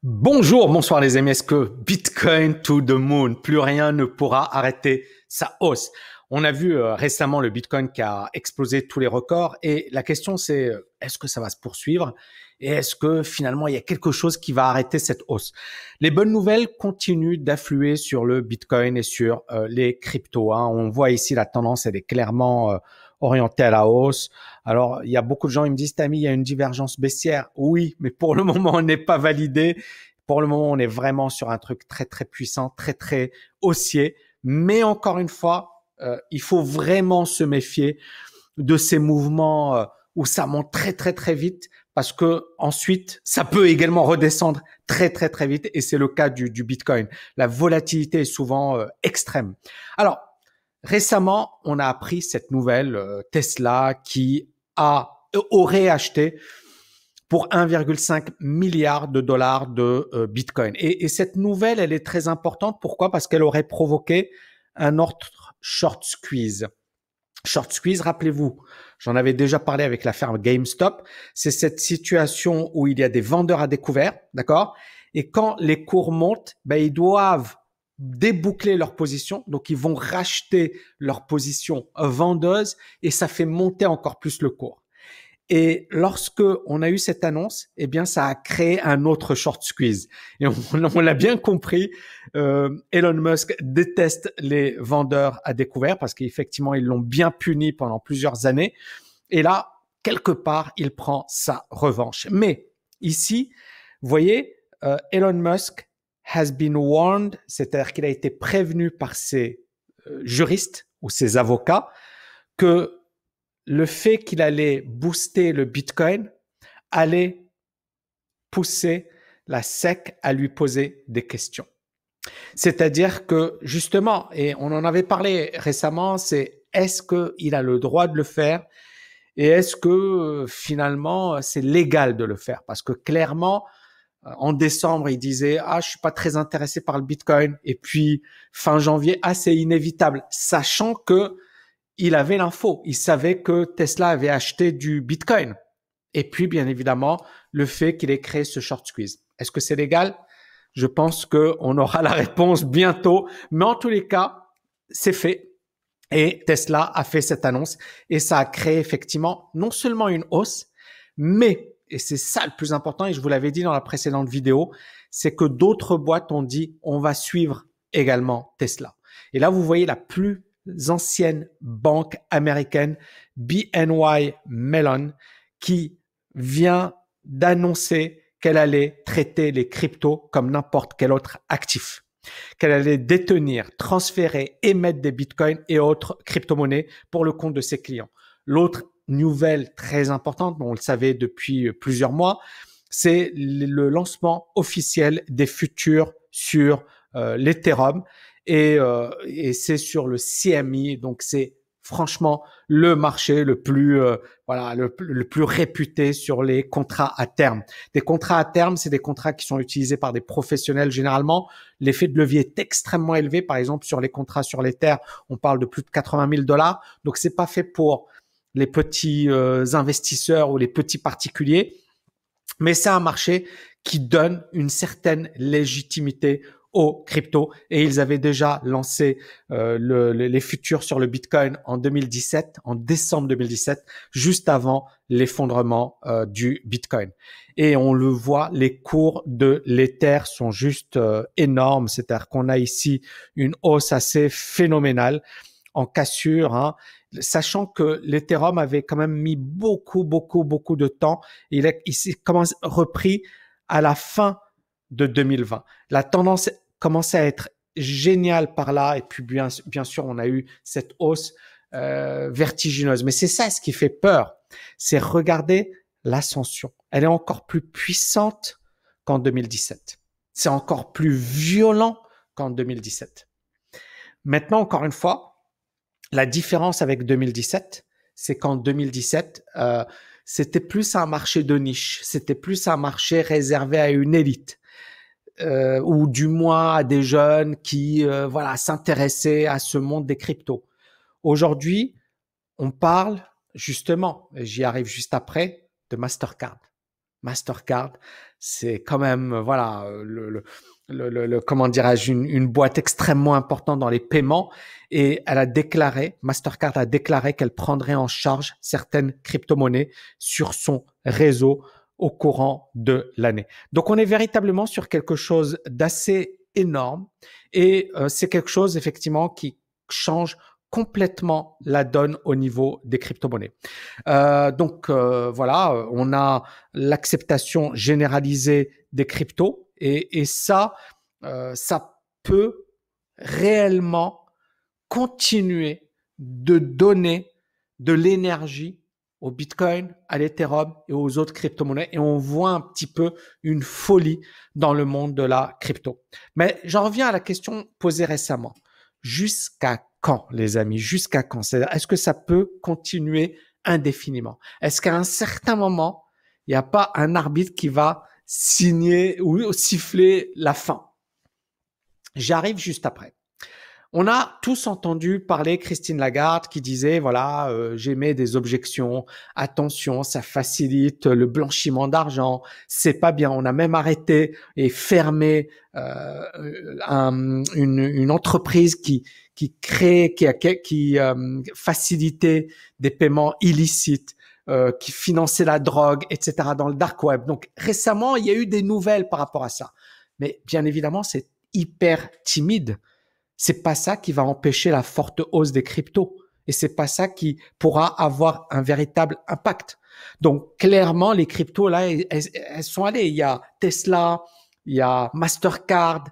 Bonjour, bonsoir les amis. Est-ce que Bitcoin to the moon, plus rien ne pourra arrêter sa hausse? On a vu récemment le Bitcoin qui a explosé tous les records et la question c'est est-ce que ça va se poursuivre et est-ce que finalement il y a quelque chose qui va arrêter cette hausse? Les bonnes nouvelles continuent d'affluer sur le Bitcoin et sur les cryptos, hein. On voit ici la tendance, elle est clairement orientée à la hausse. Alors, il y a beaucoup de gens, ils me disent, Tammy, il y a une divergence baissière. Oui, mais pour le moment, on n'est pas validé. Pour le moment, on est vraiment sur un truc très, très puissant, très, très haussier. Mais encore une fois, il faut vraiment se méfier de ces mouvements où ça monte très, très, très vite parce que ensuite, ça peut également redescendre très, très, très vite et c'est le cas du Bitcoin. La volatilité est souvent extrême. Alors, récemment, on a appris cette nouvelle Tesla qui aurait acheté pour 1,5 milliard de dollars de Bitcoin. Et cette nouvelle, elle est très importante. Pourquoi? Parce qu'elle aurait provoqué un autre short squeeze. Short squeeze, rappelez-vous, j'en avais déjà parlé avec la firme GameStop. C'est cette situation où il y a des vendeurs à découvert, d'accord? Et quand les cours montent, ils doivent déboucler leur position. Donc, ils vont racheter leur position vendeuse et ça fait monter encore plus le cours. Et lorsque on a eu cette annonce, eh bien, ça a créé un autre short squeeze. Et on l'a bien compris. Elon Musk déteste les vendeurs à découvert parce qu'effectivement, ils l'ont bien puni pendant plusieurs années. Et là, quelque part, il prend sa revanche. Mais ici, vous voyez, Elon Musk has been warned, c'est-à-dire qu'il a été prévenu par ses juristes ou ses avocats que le fait qu'il allait booster le Bitcoin allait pousser la SEC à lui poser des questions. C'est-à-dire que justement, et on en avait parlé récemment, c'est est-ce qu'il a le droit de le faire et est-ce que finalement c'est légal de le faire? Parce que clairement, en décembre, il disait « Ah, je suis pas très intéressé par le Bitcoin ». Et puis, fin janvier, « Ah, c'est inévitable », sachant que il avait l'info. Il savait que Tesla avait acheté du Bitcoin. Et puis, bien évidemment, le fait qu'il ait créé ce short squeeze. Est-ce que c'est légal? Je pense qu'on aura la réponse bientôt. Mais en tous les cas, c'est fait. Et Tesla a fait cette annonce et ça a créé effectivement non seulement une hausse, mais, et c'est ça le plus important, et je vous l'avais dit dans la précédente vidéo, c'est que d'autres boîtes ont dit on va suivre également Tesla. Et là, vous voyez la plus ancienne banque américaine, BNY Mellon, qui vient d'annoncer qu'elle allait traiter les cryptos comme n'importe quel autre actif, qu'elle allait détenir, transférer, émettre des bitcoins et autres crypto-monnaies pour le compte de ses clients. L'autre nouvelle très importante, on le savait depuis plusieurs mois, c'est le lancement officiel des futurs sur l'Ethereum et c'est sur le CME, donc c'est franchement le marché le plus le plus réputé sur les contrats à terme. Des contrats à terme, c'est des contrats qui sont utilisés par des professionnels généralement. L'effet de levier est extrêmement élevé. Par exemple, sur les contrats sur l'Ether, on parle de plus de 80 000 dollars. Donc, c'est pas fait pour les petits investisseurs ou les petits particuliers, mais c'est un marché qui donne une certaine légitimité aux cryptos et ils avaient déjà lancé les futurs sur le Bitcoin en 2017, en décembre 2017, juste avant l'effondrement du Bitcoin. Et on le voit, les cours de l'Ether sont juste énormes, c'est-à-dire qu'on a ici une hausse assez phénoménale en cassure, hein, sachant que l'Ethereum avait quand même mis beaucoup de temps. Il s'est repris à la fin de 2020. La tendance commençait à être géniale par là et puis bien sûr on a eu cette hausse vertigineuse. Mais c'est ça ce qui fait peur, c'est regarder l'ascension. Elle est encore plus puissante qu'en 2017. C'est encore plus violent qu'en 2017. Maintenant, encore une fois, la différence avec 2017, c'est qu'en 2017, c'était plus un marché de niche, c'était plus un marché réservé à une élite, ou du moins à des jeunes qui s'intéressaient à ce monde des cryptos. Aujourd'hui, on parle justement, et j'y arrive juste après, de Mastercard. Mastercard, c'est quand même, voilà, comment dirais-je, une boîte extrêmement importante dans les paiements. Et elle a déclaré, Mastercard a déclaré qu'elle prendrait en charge certaines crypto-monnaies sur son réseau au courant de l'année. Donc, on est véritablement sur quelque chose d'assez énorme et c'est quelque chose effectivement qui change complètement la donne au niveau des crypto-monnaies. Donc voilà, on a l'acceptation généralisée des cryptos et ça, ça peut réellement continuer de donner de l'énergie au Bitcoin, à l'Ethereum et aux autres crypto-monnaies. Et on voit un petit peu une folie dans le monde de la crypto. Mais j'en reviens à la question posée récemment. Jusqu'à quand, les amis? Jusqu'à quand? C'est-à-dire, est-ce que ça peut continuer indéfiniment? Est-ce qu'à un certain moment, il n'y a pas un arbitre qui va signer ou siffler la fin? J'arrive juste après. On a tous entendu parler Christine Lagarde qui disait, voilà, j'émets des objections, attention, ça facilite le blanchiment d'argent, c'est pas bien. On a même arrêté et fermé une entreprise qui facilitait des paiements illicites, qui finançait la drogue, etc. dans le dark web. Donc récemment, il y a eu des nouvelles par rapport à ça. Mais bien évidemment, c'est hyper timide. C'est pas ça qui va empêcher la forte hausse des cryptos. Et c'est pas ça qui pourra avoir un véritable impact. Donc, clairement, les cryptos, là, elles sont allées. Il y a Tesla, il y a Mastercard,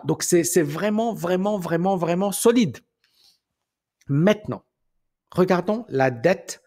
donc c'est vraiment, vraiment, vraiment, vraiment solide. Maintenant, regardons la dette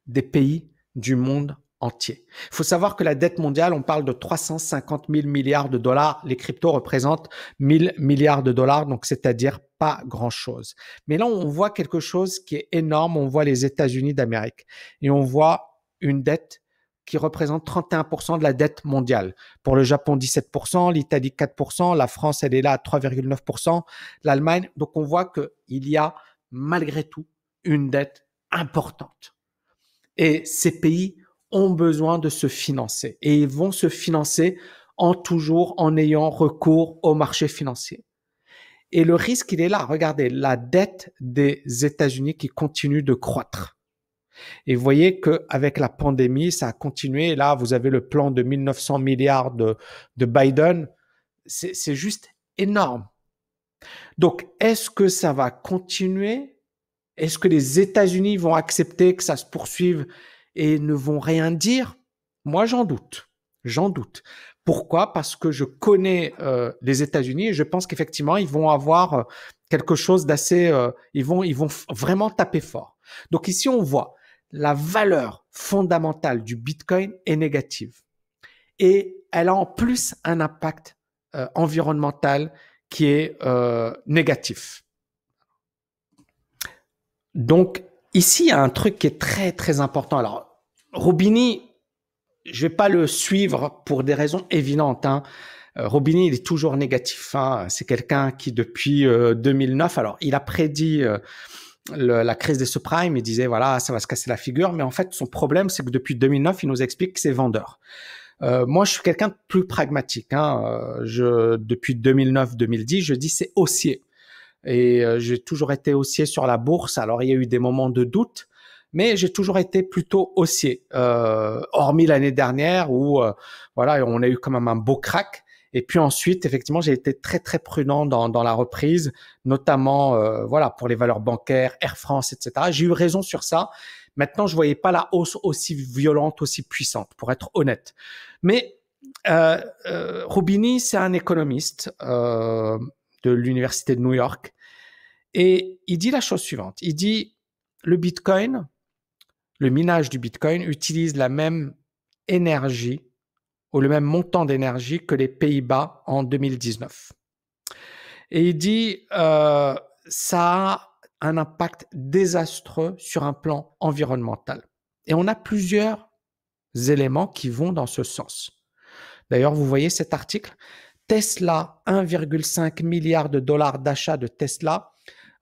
des pays du monde entier. Il faut savoir que la dette mondiale, on parle de 350 000 milliards de dollars. Les cryptos représentent 1000 milliards de dollars, donc c'est-à-dire pas grand-chose. Mais là, on voit quelque chose qui est énorme. On voit les États-Unis d'Amérique et on voit une dette qui représente 31% de la dette mondiale. Pour le Japon, 17%, l'Italie, 4%, la France, elle est là à 3,9%, l'Allemagne. Donc, on voit qu'il y a malgré tout une dette importante. Et ces pays ont besoin de se financer et ils vont se financer toujours en ayant recours au marché financier. Et le risque, il est là. Regardez, la dette des États-Unis qui continue de croître. Et vous voyez qu'avec la pandémie, ça a continué. Et là, vous avez le plan de 1900 milliards de Biden. C'est juste énorme. Donc, est-ce que ça va continuer? Est-ce que les États-Unis vont accepter que ça se poursuive et ne vont rien dire? Moi, j'en doute. J'en doute. Pourquoi? Parce que je connais les États-Unis et je pense qu'effectivement, ils vont avoir quelque chose d'assez... ils vont vraiment taper fort. Donc ici, on voit la valeur fondamentale du Bitcoin est négative. Et elle a en plus un impact environnemental qui est négatif. Donc, ici, il y a un truc qui est très, très important. Alors, Roubini, je vais pas le suivre pour des raisons évidentes. Roubini, il est toujours négatif. C'est quelqu'un qui, depuis 2009, alors, il a prédit la crise des subprimes. Il disait, voilà, ça va se casser la figure. Mais en fait, son problème, c'est que depuis 2009, il nous explique que c'est vendeur. Moi, je suis quelqu'un de plus pragmatique. Depuis 2009-2010, je dis c'est haussier. Et j'ai toujours été haussier sur la bourse. Alors, il y a eu des moments de doute, mais j'ai toujours été plutôt haussier, hormis l'année dernière où voilà, on a eu quand même un beau crack. Et puis ensuite, effectivement, j'ai été très très prudent dans la reprise, notamment voilà pour les valeurs bancaires, Air France, etc. J'ai eu raison sur ça. Maintenant, je voyais pas la hausse aussi violente, aussi puissante, pour être honnête. Mais Roubini, c'est un économiste de l'université de New York. Et il dit la chose suivante. Il dit, le Bitcoin, le minage du Bitcoin utilise la même énergie ou le même montant d'énergie que les Pays-Bas en 2019. Et il dit, ça a un impact désastreux sur un plan environnemental. Et on a plusieurs éléments qui vont dans ce sens. D'ailleurs, vous voyez cet article, Tesla, 1,5 milliard de dollars d'achat de Tesla,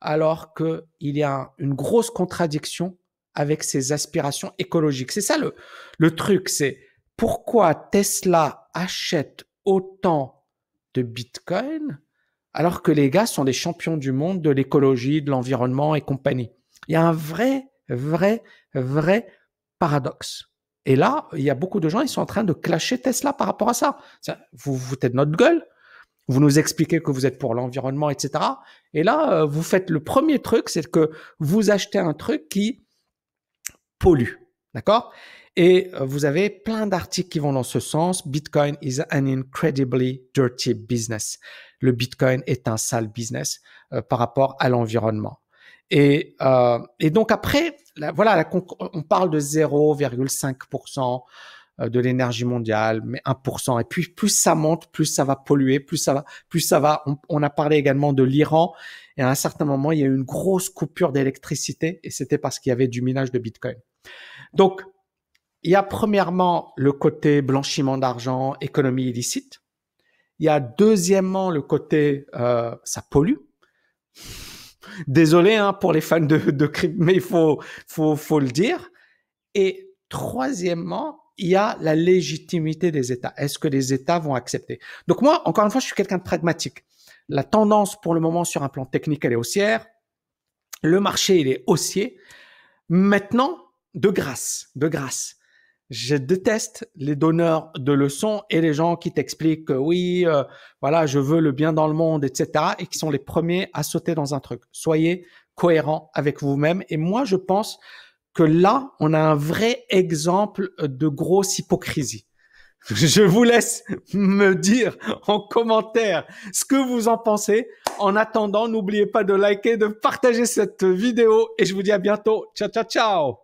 alors qu'il y a une grosse contradiction avec ses aspirations écologiques. C'est ça le truc, c'est pourquoi Tesla achète autant de Bitcoin alors que les gars sont des champions du monde de l'écologie, de l'environnement et compagnie. Il y a un vrai paradoxe. Et là, il y a beaucoup de gens, ils sont en train de clasher Tesla par rapport à ça. Vous vous foutez de notre gueule, vous nous expliquez que vous êtes pour l'environnement, etc. Et là, vous faites le premier truc, c'est que vous achetez un truc qui pollue. D'accord? Et vous avez plein d'articles qui vont dans ce sens. Bitcoin is an incredibly dirty business. Le Bitcoin est un sale business par rapport à l'environnement. Et donc après, voilà, on parle de 0,5% de l'énergie mondiale, mais 1%. Et puis plus ça monte, plus ça va polluer, plus ça va. On a parlé également de l'Iran. Et à un certain moment, il y a eu une grosse coupure d'électricité et c'était parce qu'il y avait du minage de Bitcoin. Donc, il y a premièrement le côté blanchiment d'argent, économie illicite. Il y a deuxièmement le côté ça pollue. Désolé pour les fans de crypto, mais il faut le dire. Et troisièmement, il y a la légitimité des États. Est-ce que les États vont accepter? Donc moi, encore une fois, je suis quelqu'un de pragmatique. La tendance pour le moment sur un plan technique, elle est haussière. Le marché, il est haussier. Maintenant, de grâce, je déteste les donneurs de leçons et les gens qui t'expliquent que oui, voilà, je veux le bien dans le monde, etc. et qui sont les premiers à sauter dans un truc. Soyez cohérents avec vous-même. Et moi, je pense que là, on a un vrai exemple de grosse hypocrisie. Je vous laisse me dire en commentaire ce que vous en pensez. En attendant, n'oubliez pas de liker, de partager cette vidéo et je vous dis à bientôt. Ciao, ciao, ciao!